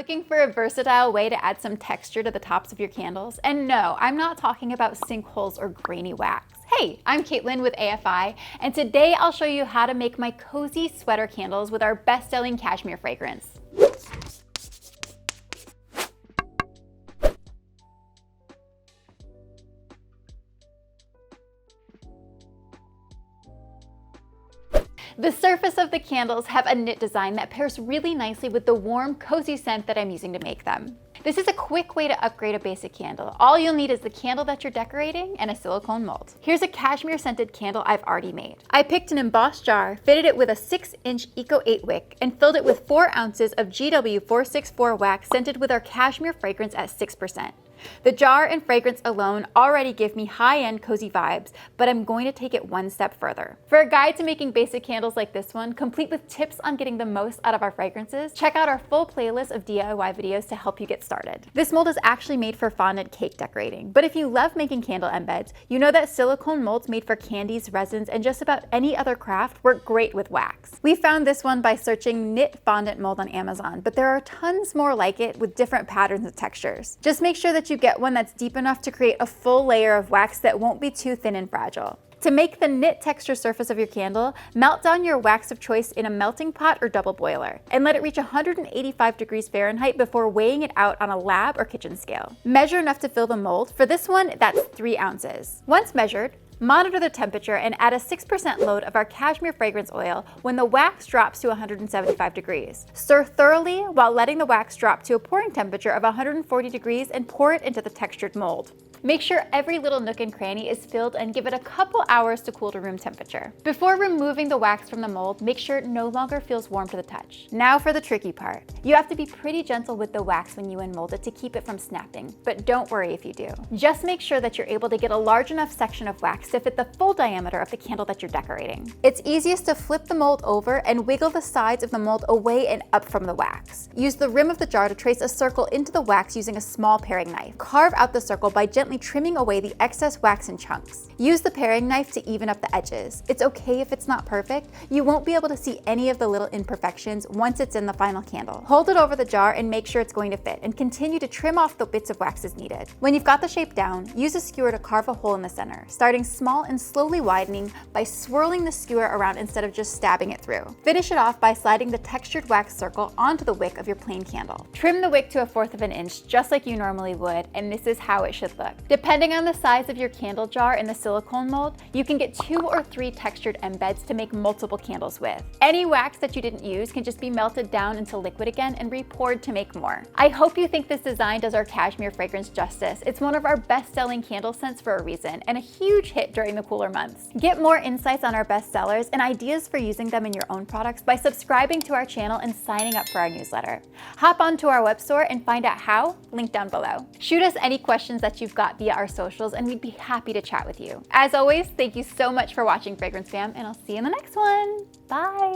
Looking for a versatile way to add some texture to the tops of your candles? And no, I'm not talking about sinkholes or grainy wax. Hey, I'm Caitlin with AFI, and today I'll show you how to make my cozy sweater candles with our best-selling cashmere fragrance. The surface of the candles have a knit design that pairs really nicely with the warm, cozy scent that I'm using to make them. This is a quick way to upgrade a basic candle. All you'll need is the candle that you're decorating and a silicone mold. Here's a cashmere scented candle I've already made. I picked an embossed jar, fitted it with a 6-inch Eco 8 wick, and filled it with 4 ounces of GW464 wax scented with our cashmere fragrance at 6%. The jar and fragrance alone already give me high-end cozy vibes, but I'm going to take it one step further. For a guide to making basic candles like this one, complete with tips on getting the most out of our fragrances, check out our full playlist of DIY videos to help you get started. This mold is actually made for fondant cake decorating, but if you love making candle embeds, you know that silicone molds made for candies, resins, and just about any other craft work great with wax. We found this one by searching knit fondant mold on Amazon, but there are tons more like it with different patterns and textures. Just make sure that you get one that's deep enough to create a full layer of wax that won't be too thin and fragile. To make the knit texture surface of your candle, melt down your wax of choice in a melting pot or double boiler, and let it reach 185 degrees Fahrenheit before weighing it out on a lab or kitchen scale. Measure enough to fill the mold. For this one, that's 3 ounces. Once measured, monitor the temperature and add a 6% load of our cashmere fragrance oil when the wax drops to 175 degrees. Stir thoroughly while letting the wax drop to a pouring temperature of 140 degrees and pour it into the textured mold. Make sure every little nook and cranny is filled and give it a couple hours to cool to room temperature. Before removing the wax from the mold, make sure it no longer feels warm to the touch. Now for the tricky part. You have to be pretty gentle with the wax when you unmold it to keep it from snapping, but don't worry if you do. Just make sure that you're able to get a large enough section of wax to fit the full diameter of the candle that you're decorating. It's easiest to flip the mold over and wiggle the sides of the mold away and up from the wax. Use the rim of the jar to trace a circle into the wax using a small paring knife. Carve out the circle by gently trimming away the excess wax in chunks. Use the paring knife to even up the edges. It's okay if it's not perfect. You won't be able to see any of the little imperfections once it's in the final candle. Hold it over the jar and make sure it's going to fit, and continue to trim off the bits of wax as needed. When you've got the shape down, use a skewer to carve a hole in the center, starting small and slowly widening by swirling the skewer around instead of just stabbing it through. Finish it off by sliding the textured wax circle onto the wick of your plain candle. Trim the wick to 1/4 inch just like you normally would, and this is how it should look. Depending on the size of your candle jar and the silicone mold, you can get 2 or 3 textured embeds to make multiple candles with. Any wax that you didn't use can just be melted down into liquid again and re-poured to make more. I hope you think this design does our cashmere fragrance justice. It's one of our best-selling candle scents for a reason, and a huge hit during the cooler months. Get more insights on our best sellers and ideas for using them in your own products by subscribing to our channel and signing up for our newsletter. Hop onto our web store and find out how, link down below. Shoot us any questions that you've got via our socials and we'd be happy to chat with you. As always, thank you so much for watching Fragrance Fam, and I'll see you in the next one. Bye!